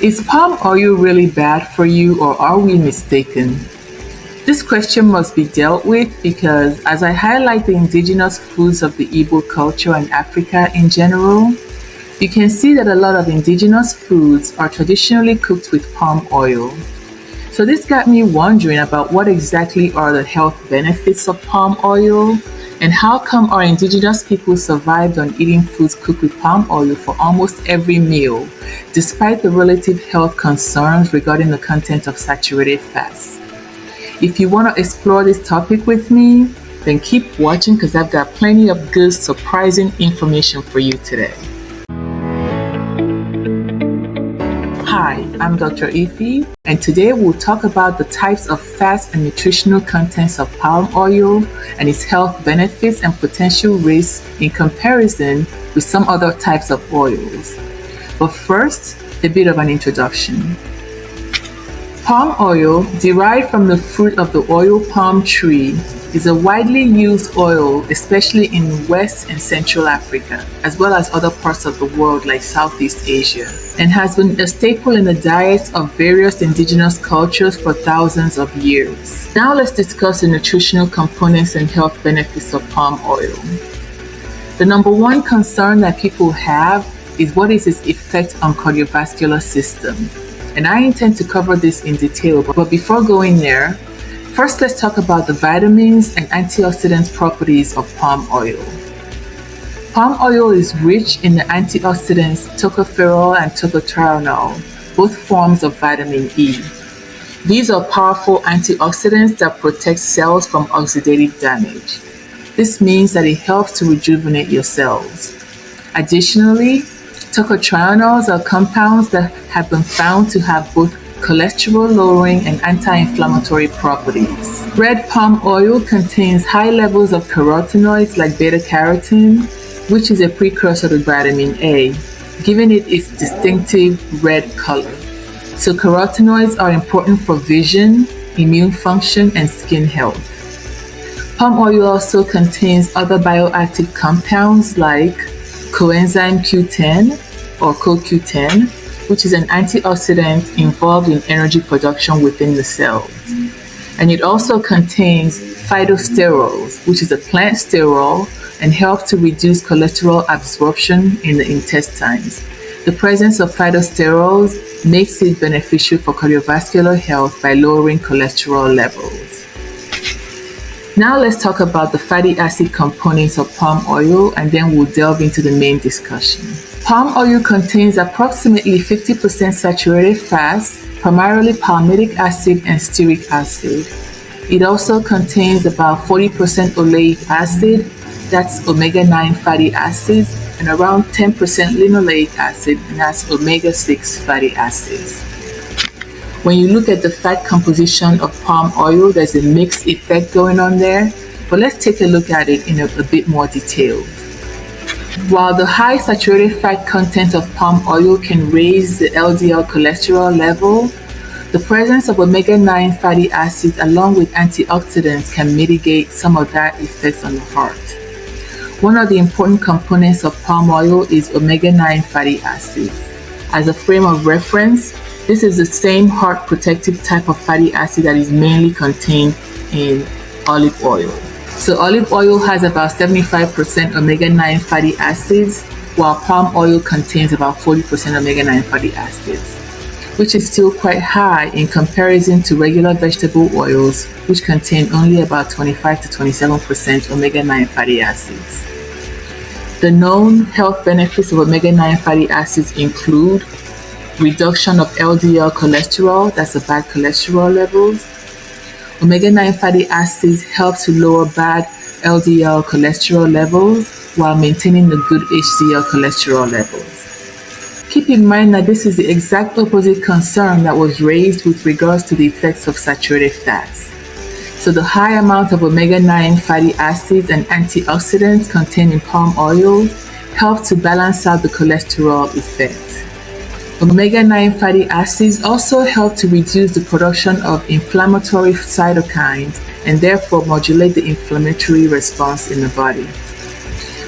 Is palm oil really bad for you, or are we mistaken? This question must be dealt with because as I highlight the indigenous foods of the Igbo culture and Africa in general, you can see that a lot of indigenous foods are traditionally cooked with palm oil. So this got me wondering about what exactly are the health benefits of palm oil, and how come our indigenous people survived on eating foods cooked with palm oil for almost every meal, despite the relative health concerns regarding the content of saturated fats. If you want to explore this topic with me, then keep watching because I've got plenty of good, surprising information for you today. Hi, I'm Dr. Ifey, and today we'll talk about the types of fats and nutritional contents of palm oil and its health benefits and potential risks in comparison with some other types of oils. But first, a bit of an introduction. Palm oil, derived from the fruit of the oil palm tree, is a widely used oil, especially in West and Central Africa, as well as other parts of the world like Southeast Asia, and has been a staple in the diets of various indigenous cultures for thousands of years. Now let's discuss the nutritional components and health benefits of palm oil. The number one concern that people have is what is its effect on cardiovascular system. And I intend to cover this in detail, but before going there, first let's talk about the vitamins and antioxidant properties of palm oil. Palm oil is rich in the antioxidants tocopherol and tocotrienol, both forms of vitamin E. These are powerful antioxidants that protect cells from oxidative damage. This means that it helps to rejuvenate your cells. Additionally, tocotrienols are compounds that have been found to have both cholesterol-lowering and anti-inflammatory properties. Red palm oil contains high levels of carotenoids like beta-carotene, which is a precursor to vitamin A, giving it its distinctive red color. So carotenoids are important for vision, immune function, and skin health. Palm oil also contains other bioactive compounds like coenzyme Q10 or CoQ10, which is an antioxidant involved in energy production within the cells. And it also contains phytosterols, which is a plant sterol and helps to reduce cholesterol absorption in the intestines. The presence of phytosterols makes it beneficial for cardiovascular health by lowering cholesterol levels. Now let's talk about the fatty acid components of palm oil, and then we'll delve into the main discussion. Palm oil contains approximately 50% saturated fats, primarily palmitic acid and stearic acid. It also contains about 40% oleic acid, that's omega-9 fatty acids, and around 10% linoleic acid, and that's omega-6 fatty acids. When you look at the fat composition of palm oil, there's a mixed effect going on there, but let's take a look at it in a bit more detail. While the high saturated fat content of palm oil can raise the LDL cholesterol level, the presence of omega-9 fatty acids along with antioxidants can mitigate some of that effects on the heart. One of the important components of palm oil is omega-9 fatty acids. As a frame of reference, this is the same heart protective type of fatty acid that is mainly contained in olive oil. So olive oil has about 75% omega-9 fatty acids, while palm oil contains about 40% omega-9 fatty acids, which is still quite high in comparison to regular vegetable oils, which contain only about 25 to 27% omega-9 fatty acids. The known health benefits of omega-9 fatty acids include reduction of LDL cholesterol, that's the bad cholesterol levels. Omega-9 fatty acids help to lower bad LDL cholesterol levels while maintaining the good HDL cholesterol levels. Keep in mind that this is the exact opposite concern that was raised with regards to the effects of saturated fats. So the high amount of omega-9 fatty acids and antioxidants contained in palm oil help to balance out the cholesterol effect. Omega-9 fatty acids also help to reduce the production of inflammatory cytokines and therefore modulate the inflammatory response in the body.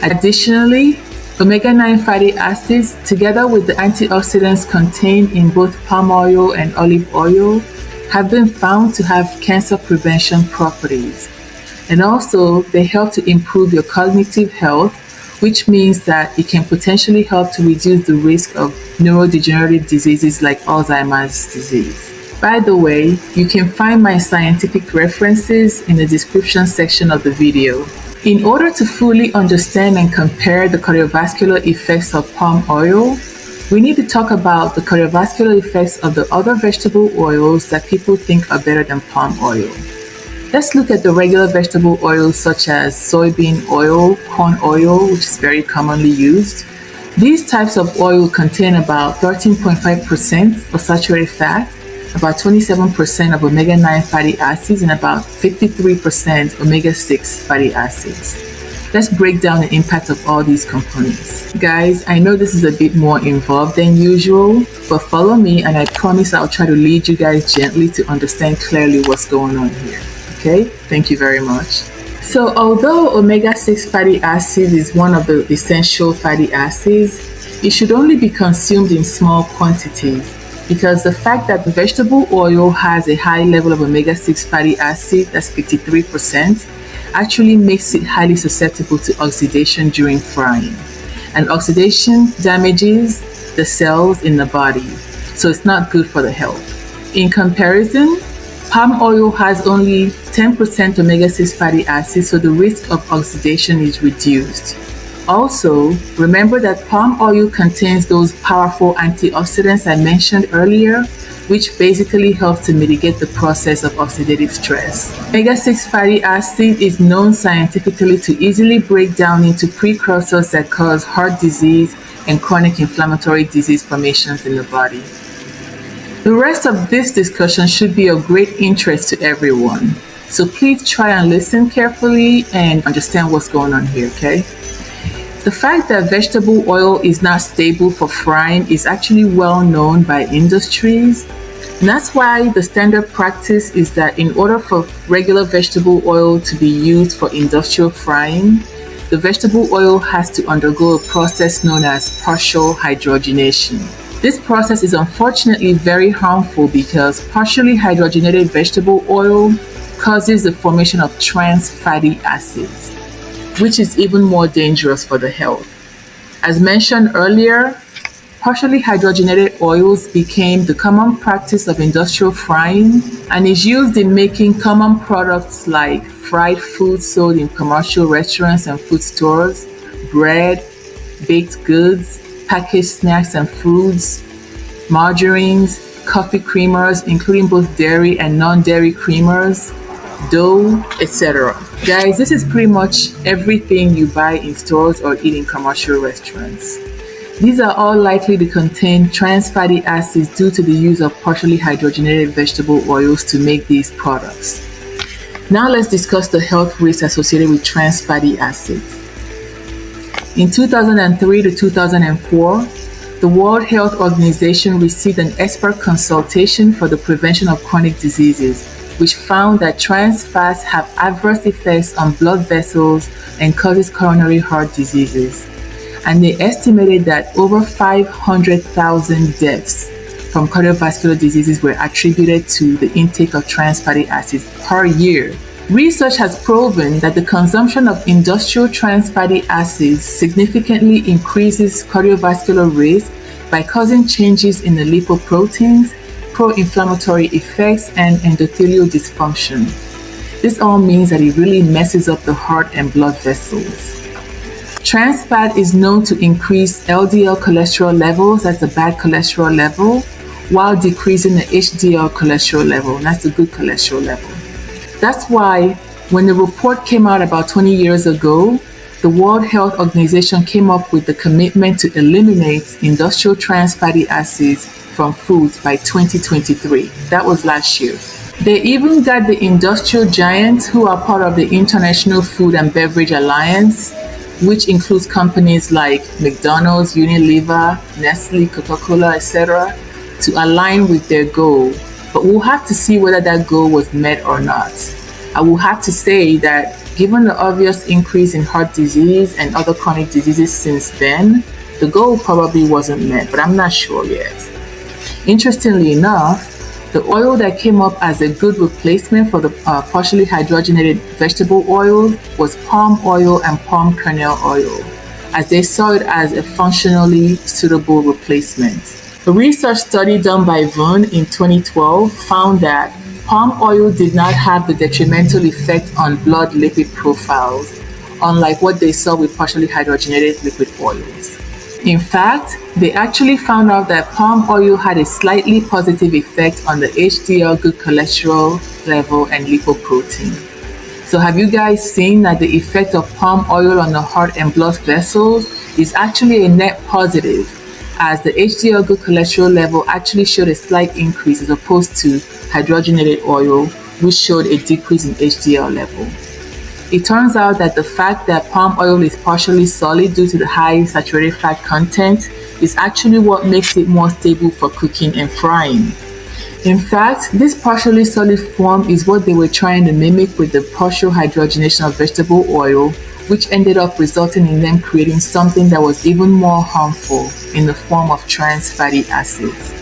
Additionally, Omega-9 fatty acids, together with the antioxidants contained in both palm oil and olive oil, have been found to have cancer prevention properties. And also, they help to improve your cognitive health, which means that it can potentially help to reduce the risk of neurodegenerative diseases like Alzheimer's disease. By the way, you can find my scientific references in the description section of the video. In order to fully understand and compare the cardiovascular effects of palm oil, we need to talk about the cardiovascular effects of the other vegetable oils that people think are better than palm oil. Let's look at the regular vegetable oils such as soybean oil, corn oil, which is very commonly used. These types of oil contain about 13.5% of saturated fat, about 27% of omega-9 fatty acids, and about 53% omega-6 fatty acids. Let's break down the impact of all these components. Guys, I know this is a bit more involved than usual, but follow me and I promise I'll try to lead you guys gently to understand clearly what's going on here. Okay? Thank you very much. So although omega-6 fatty acid is one of the essential fatty acids, it should only be consumed in small quantities, because the fact that vegetable oil has a high level of omega-6 fatty acid, that's 53%, actually makes it highly susceptible to oxidation during frying. And oxidation damages the cells in the body, so it's not good for the health. In comparison, palm oil has only 10% omega-6 fatty acid, so the risk of oxidation is reduced. Also, remember that palm oil contains those powerful antioxidants I mentioned earlier, which basically helps to mitigate the process of oxidative stress. Omega-6 fatty acid is known scientifically to easily break down into precursors that cause heart disease and chronic inflammatory disease formations in the body. The rest of this discussion should be of great interest to everyone, so please try and listen carefully and understand what's going on here, okay? The fact that vegetable oil is not stable for frying is actually well known by industries. And that's why the standard practice is that in order for regular vegetable oil to be used for industrial frying, the vegetable oil has to undergo a process known as partial hydrogenation. This process is unfortunately very harmful because partially hydrogenated vegetable oil causes the formation of trans fatty acids, which is even more dangerous for the health. As mentioned earlier, partially hydrogenated oils became the common practice of industrial frying and is used in making common products like fried food sold in commercial restaurants and food stores, bread, baked goods, packaged snacks and foods, margarines, coffee creamers, including both dairy and non-dairy creamers, dough, etc. Guys, this is pretty much everything you buy in stores or eat in commercial restaurants. These are all likely to contain trans fatty acids due to the use of partially hydrogenated vegetable oils to make these products. Now let's discuss the health risks associated with trans fatty acids. In 2003 to 2004, the World Health Organization received an expert consultation for the prevention of chronic diseases, which found that trans fats have adverse effects on blood vessels and causes coronary heart diseases. And they estimated that over 500,000 deaths from cardiovascular diseases were attributed to the intake of trans fatty acids per year. Research has proven that the consumption of industrial trans fatty acids significantly increases cardiovascular risk by causing changes in the lipoproteins, pro-inflammatory effects, and endothelial dysfunction. This all means that it really messes up the heart and blood vessels. Trans fat is known to increase LDL cholesterol levels, that's the bad cholesterol level, while decreasing the HDL cholesterol level, and that's the good cholesterol level. That's why when the report came out about 20 years ago, the World Health Organization came up with the commitment to eliminate industrial trans fatty acids from foods by 2023. That was last year. They even got the industrial giants who are part of the International Food and Beverage Alliance, which includes companies like McDonald's, Unilever, Nestle, Coca-Cola, etc., to align with their goal. But we'll have to see whether that goal was met or not. I will have to say that given the obvious increase in heart disease and other chronic diseases since then, the goal probably wasn't met, but I'm not sure yet. Interestingly enough, the oil that came up as a good replacement for the partially hydrogenated vegetable oil was palm oil and palm kernel oil, as they saw it as a functionally suitable replacement. A research study done by Vun in 2012 found that palm oil did not have the detrimental effect on blood lipid profiles, unlike what they saw with partially hydrogenated liquid oils. In fact, they actually found out that palm oil had a slightly positive effect on the HDL good cholesterol level and lipoprotein. So have you guys seen that the effect of palm oil on the heart and blood vessels is actually a net positive, as the HDL good cholesterol level actually showed a slight increase as opposed to hydrogenated oil, which showed a decrease in HDL level. It turns out that the fact that palm oil is partially solid due to the high saturated fat content is actually what makes it more stable for cooking and frying. In fact, this partially solid form is what they were trying to mimic with the partial hydrogenation of vegetable oil, which ended up resulting in them creating something that was even more harmful in the form of trans fatty acids.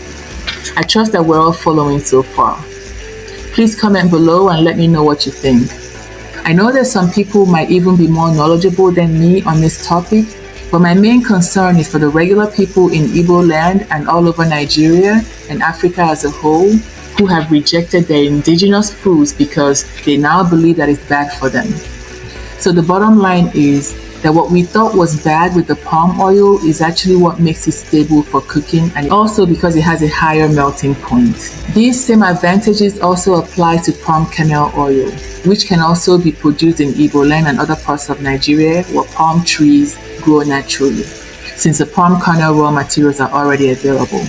I trust that we're all following so far. Please comment below and let me know what you think. I know that some people might even be more knowledgeable than me on this topic, but my main concern is for the regular people in Igbo land and all over Nigeria and Africa as a whole who have rejected their indigenous foods because they now believe that it's bad for them. So the bottom line is that what we thought was bad with the palm oil is actually what makes it stable for cooking, and also because it has a higher melting point. These same advantages also apply to palm kernel oil, which can also be produced in Igbo land and other parts of Nigeria where palm trees grow naturally, since the palm kernel raw materials are already available.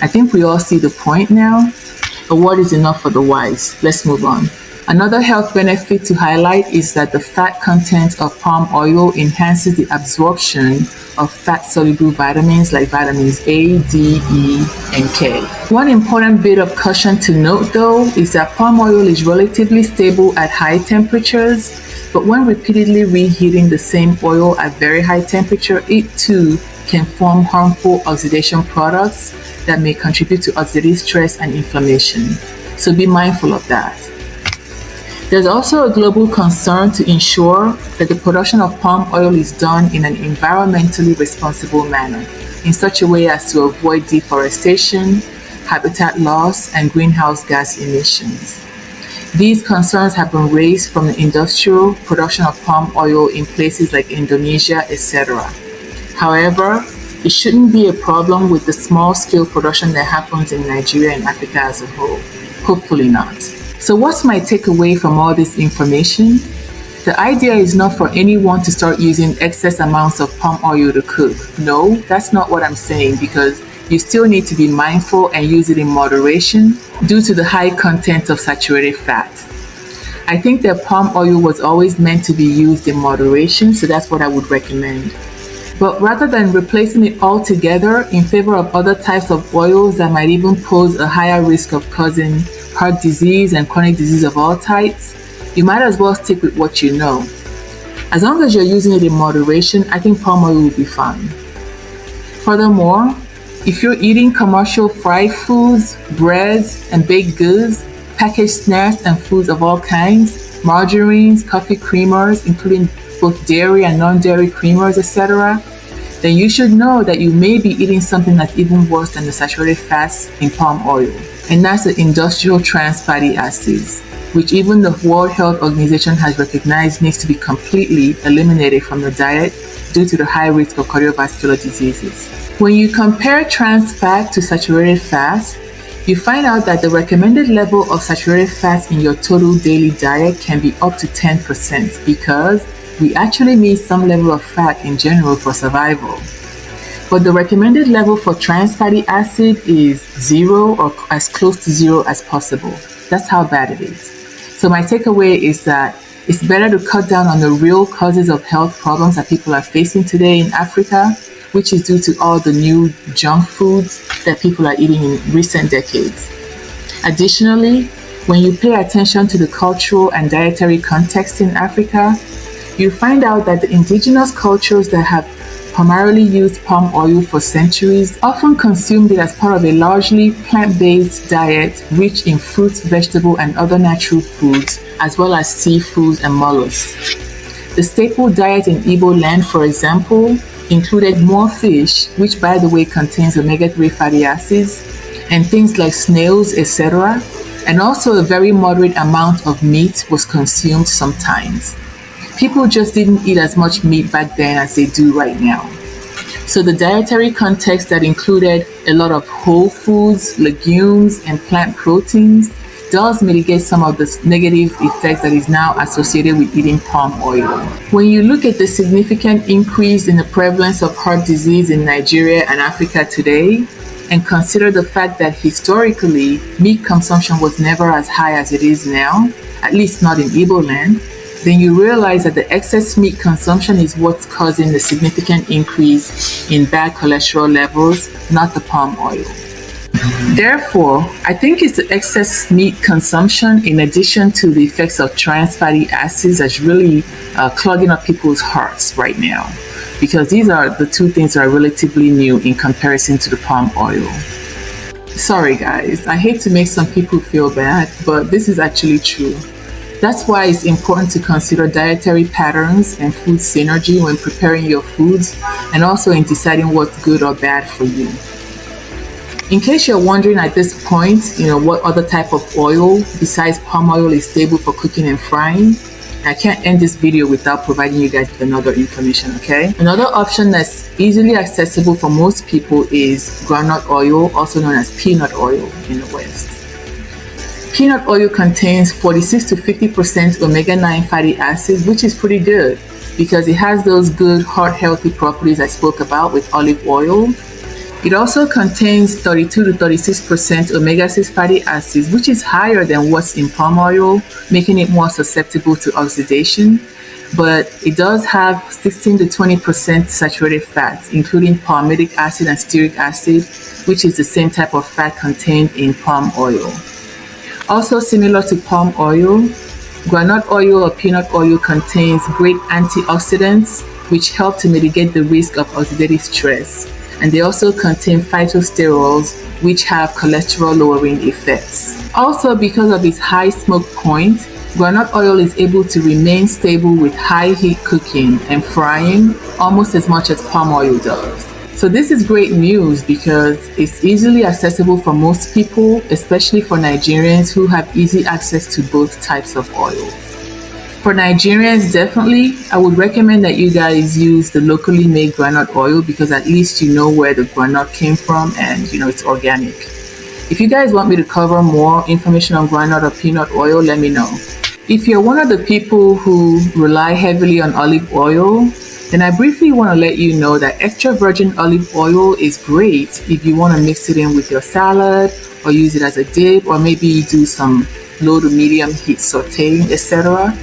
I think we all see the point now. A word is enough for the wise. Let's move on. Another health benefit to highlight is that the fat content of palm oil enhances the absorption of fat-soluble vitamins like vitamins A, D, E, and K. One important bit of caution to note, though, is that palm oil is relatively stable at high temperatures, but when repeatedly reheating the same oil at very high temperature, it too can form harmful oxidation products that may contribute to oxidative stress and inflammation. So be mindful of that. There's also a global concern to ensure that the production of palm oil is done in an environmentally responsible manner, in such a way as to avoid deforestation, habitat loss, and greenhouse gas emissions. These concerns have been raised from the industrial production of palm oil in places like Indonesia, etc. However, it shouldn't be a problem with the small-scale production that happens in Nigeria and Africa as a whole. Hopefully not. So what's my takeaway from all this information? The idea is not for anyone to start using excess amounts of palm oil to cook. No, that's not what I'm saying, because you still need to be mindful and use it in moderation due to the high content of saturated fat. I think that palm oil was always meant to be used in moderation, so that's what I would recommend. But rather than replacing it altogether in favor of other types of oils that might even pose a higher risk of causing heart disease and chronic disease of all types, you might as well stick with what you know. As long as you're using it in moderation, I think palm oil will be fine. Furthermore, if you're eating commercial fried foods, breads, and baked goods, packaged snacks and foods of all kinds, margarines, coffee creamers, including both dairy and non-dairy creamers, etc., then you should know that you may be eating something that's even worse than the saturated fats in palm oil. And that's the industrial trans fatty acids, which even the World Health Organization has recognized needs to be completely eliminated from the diet due to the high risk of cardiovascular diseases. When you compare trans fat to saturated fats, you find out that the recommended level of saturated fats in your total daily diet can be up to 10%, because we actually need some level of fat in general for survival. But the recommended level for trans fatty acid is 0 or as close to 0 as possible. That's how bad it is. So my takeaway is that it's better to cut down on the real causes of health problems that people are facing today in Africa, which is due to all the new junk foods that people are eating in recent decades. Additionally, When you pay attention to the cultural and dietary context in Africa, you find out that the indigenous cultures that have primarily used palm oil for centuries often consumed it as part of a largely plant-based diet rich in fruits, vegetables, and other natural foods, as well as seafood and mollusks. The staple diet in Igbo land, for example, included more fish, which by the way contains omega-3 fatty acids, and things like snails, etc., and also a very moderate amount of meat was consumed sometimes. People just didn't eat as much meat back then as they do right now. So the dietary context that included a lot of whole foods, legumes, and plant proteins does mitigate some of the negative effects that is now associated with eating palm oil. When you look at the significant increase in the prevalence of heart disease in Nigeria and Africa today, and consider the fact that historically, meat consumption was never as high as it is now, at least not in Igbo land, then you realize that the excess meat consumption is what's causing the significant increase in bad cholesterol levels, not the palm oil. Therefore, I think it's the excess meat consumption in addition to the effects of trans fatty acids that's really clogging up people's hearts right now, because these are the two things that are relatively new in comparison to the palm oil. Sorry guys, I hate to make some people feel bad, but this is actually true. That's why it's important to consider dietary patterns and food synergy when preparing your foods, and also in deciding what's good or bad for you. In case you're wondering at this point, what other type of oil besides palm oil is stable for cooking and frying, I can't end this video without providing you guys with another information, okay? Another option that's easily accessible for most people is groundnut oil, also known as peanut oil in the West. Peanut oil contains 46 to 50% omega-9 fatty acids, which is pretty good because it has those good heart-healthy properties I spoke about with olive oil. It also contains 32 to 36% omega-6 fatty acids, which is higher than what's in palm oil, making it more susceptible to oxidation. But it does have 16 to 20% saturated fats, including palmitic acid and stearic acid, which is the same type of fat contained in palm oil. Also similar to palm oil, groundnut oil or peanut oil contains great antioxidants, which help to mitigate the risk of oxidative stress. And they also contain phytosterols, which have cholesterol-lowering effects. Also, because of its high smoke point, groundnut oil is able to remain stable with high heat cooking and frying almost as much as palm oil does. So this is great news because it's easily accessible for most people, especially for Nigerians who have easy access to both types of oil. For Nigerians, definitely, I would recommend that you guys use the locally made groundnut oil because at least you know where the groundnut came from and it's organic. If you guys want me to cover more information on groundnut or peanut oil, let me know. If you're one of the people who rely heavily on olive oil, then I briefly want to let you know that extra virgin olive oil is great if you want to mix it in with your salad or use it as a dip, or maybe do some low to medium heat sauteing, etc.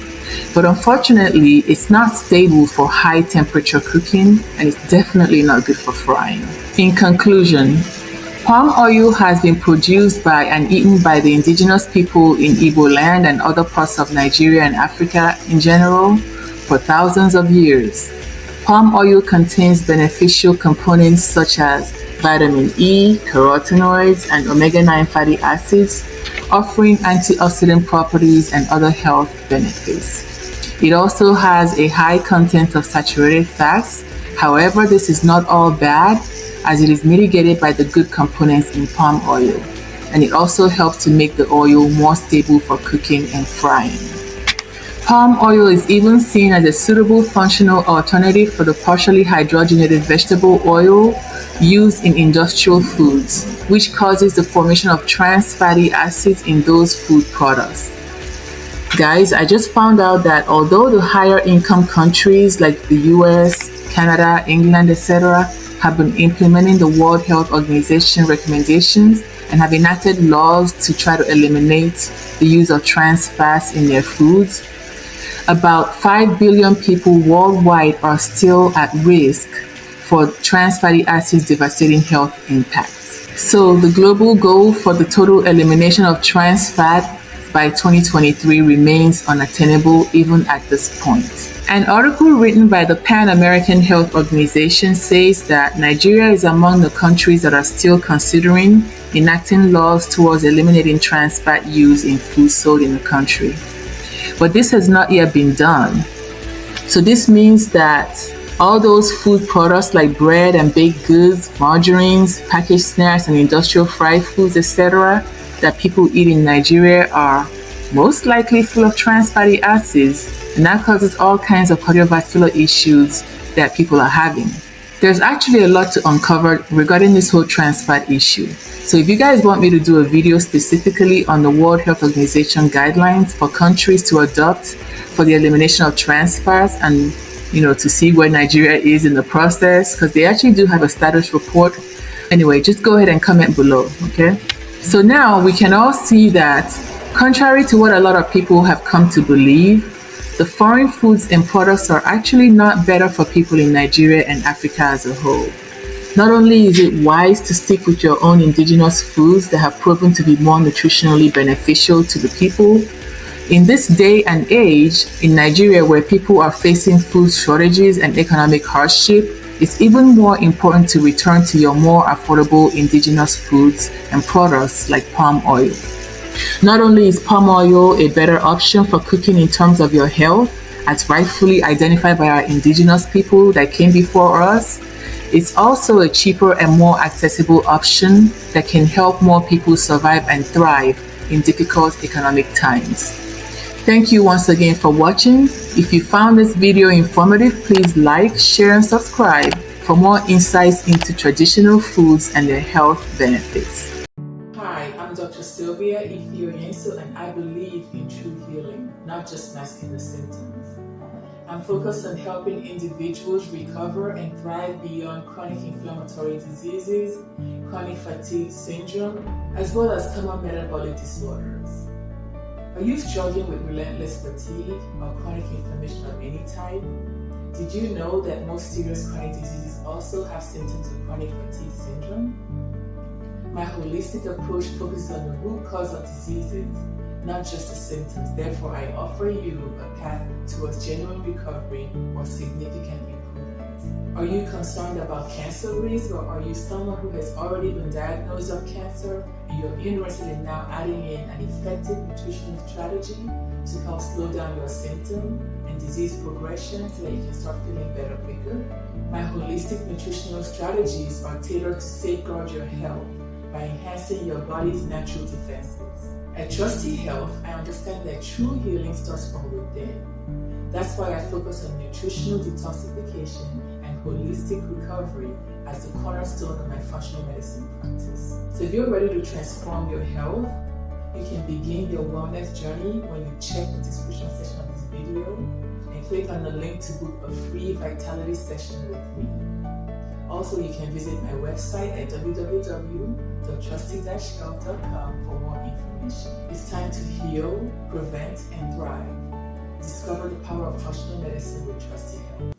But unfortunately, it's not stable for high temperature cooking, and it's definitely not good for frying. In conclusion, palm oil has been produced by and eaten by the indigenous people in Igbo land and other parts of Nigeria and Africa in general for thousands of years. Palm oil contains beneficial components such as vitamin E, carotenoids, and omega-9 fatty acids, offering antioxidant properties and other health benefits. It also has a high content of saturated fats. However, this is not all bad, as it is mitigated by the good components in palm oil, and it also helps to make the oil more stable for cooking and frying. Palm oil is even seen as a suitable functional alternative for the partially hydrogenated vegetable oil used in industrial foods, which causes the formation of trans fatty acids in those food products. Guys, I just found out that although the higher income countries like the US, Canada, England, etc. have been implementing the World Health Organization recommendations and have enacted laws to try to eliminate the use of trans fats in their foods, about 5 billion people worldwide are still at risk for trans fatty acids' devastating health impacts. So the global goal for the total elimination of trans fat by 2023 remains unattainable even at this point. An article written by the Pan-American Health Organization says that Nigeria is among the countries that are still considering enacting laws towards eliminating trans fat use in food sold in the country. But this has not yet been done. So this means that all those food products like bread and baked goods, margarines, packaged snacks, and industrial fried foods, etc., that people eat in Nigeria are most likely full of trans fatty acids, and that causes all kinds of cardiovascular issues that people are having. There's actually a lot to uncover regarding this whole trans fat issue. So if you guys want me to do a video specifically on the World Health Organization guidelines for countries to adopt for the elimination of trans fats, and to see where Nigeria is in the process, because they actually do have a status report. Anyway, just go ahead and comment below, okay? So now we can all see that, contrary to what a lot of people have come to believe, the foreign foods and products are actually not better for people in Nigeria and Africa as a whole. Not only is it wise to stick with your own indigenous foods that have proven to be more nutritionally beneficial to the people, in this day and age in Nigeria where people are facing food shortages and economic hardship, it's even more important to return to your more affordable indigenous foods and products like palm oil. Not only is palm oil a better option for cooking in terms of your health, as rightfully identified by our indigenous people that came before us, it's also a cheaper and more accessible option that can help more people survive and thrive in difficult economic times. Thank you once again for watching. If you found this video informative, please like, share, and subscribe for more insights into traditional foods and their health benefits. Hi, I'm Dr. Sylvia Ifey Onyensoh, and I believe in true healing, not just masking the symptoms. I'm focused on helping individuals recover and thrive beyond chronic inflammatory diseases, chronic fatigue syndrome, as well as common metabolic disorders. Are you struggling with relentless fatigue or chronic inflammation of any type? Did you know that most serious chronic diseases also have symptoms of chronic fatigue syndrome? My holistic approach focuses on the root cause of diseases, not just the symptoms. Therefore, I offer you a path towards genuine recovery or significant improvement. Are you concerned about cancer risk, or are you someone who has already been diagnosed of cancer and you're interested in now adding in an effective nutritional strategy to help slow down your symptom and disease progression so that you can start feeling better quicker? My holistic nutritional strategies are tailored to safeguard your health by enhancing your body's natural defenses. At Trusty Health, I understand that true healing starts from within. That's why I focus on nutritional detoxification and holistic recovery as the cornerstone of my functional medicine practice. So if you're ready to transform your health, you can begin your wellness journey when you check the description section of this video and click on the link to book a free vitality session with me. Also, you can visit my website at www.trusty-health.com for more information. It's time to heal, prevent, and thrive. Discover the power of functional medicine with Trusty Health.